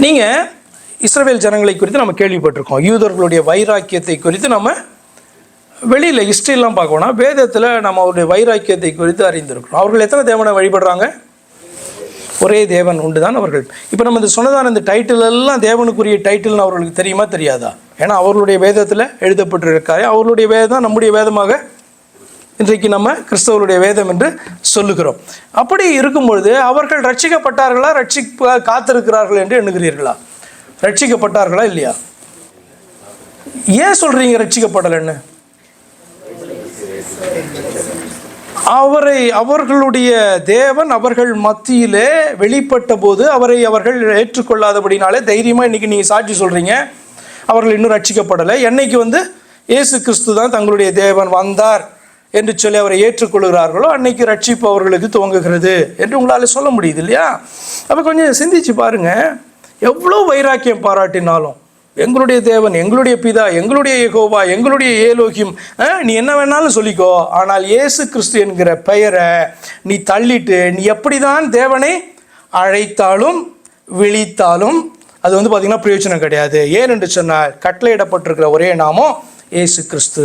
நீங்கள் இஸ்ரவேல் ஜனங்களை குறித்து நம்ம கேள்விப்பட்டிருக்கோம். யூதர்களுடைய வைராக்கியத்தை குறித்து நம்ம வெளியில் ஹிஸ்ட்ரிலாம் பார்க்கணும்னா வேதத்தில் நம்ம அவருடைய வைராக்கியத்தை குறித்து அறிந்திருக்கிறோம். அவர்கள் எத்தனை தேவனை வழிபடுறாங்க? ஒரே தேவன் உண்டு தான் அவர்கள். இப்போ நம்ம இந்த சொன்னதான இந்த டைட்டில் எல்லாம் தேவனுக்குரிய டைட்டில்னு அவர்களுக்கு தெரியுமா தெரியாதா? ஏன்னா அவர்களுடைய வேதத்தில் எழுதப்பட்டிருக்காரு. அவர்களுடைய வேதம் நம்முடைய வேதமாக இன்றைக்கு நம்ம கிறிஸ்தவருடைய வேதம் என்று சொல்லுகிறோம். அப்படி இருக்கும் பொழுது அவர்கள் ரட்சிக்கப்பட்டார்களா, காத்திருக்கிறார்கள் என்று எண்ணுகிறீர்களா? ரட்சிக்கப்பட்டார்களா இல்லையா? ஏன் சொல்றீங்க ரட்சிக்கப்படலைன்னு? அவர்களுடைய தேவன் அவர்கள் மத்தியிலே வெளிப்பட்ட போது அவரை அவர்கள் ஏற்றுக்கொள்ளாதபடினாலே தைரியமாக இன்னைக்கு நீங்கள் சாட்சி சொல்றீங்க அவர்கள் இன்னும் ரட்சிக்கப்படலை. என்னைக்கு இயேசு கிறிஸ்து தான் தங்களுடைய தேவன் வந்தார் என்று சொல்லி அவரை ஏற்றுக்கொள்கிறார்களோ அன்னைக்கு ரட்சிப்பு அவர்களுக்கு துவங்குகிறது என்று உங்களால் சொல்ல முடியுது இல்லையா? அப்போ கொஞ்சம் சிந்திச்சு பாருங்க. எவ்வளோ வைராக்கியம் பாராட்டினாலும் எங்களுடைய தேவன், எங்களுடைய பிதா, எங்களுடைய யெகோவா, எங்களுடைய ஏலோகிம், நீ என்ன வேணாலும் சொல்லிக்கோ, ஆனால் இயேசு கிறிஸ்து என்கிற பெயரை நீ தள்ளிட்டு நீ எப்படி தான் தேவனை அழைத்தாலும் விழித்தாலும் அது பார்த்தீங்கன்னா பிரயோஜனம் கிடையாது. ஏன் என்று சொன்னால் கட்டளையிடப்பட்டிருக்கிற ஒரே நாமம் இயேசு கிறிஸ்து.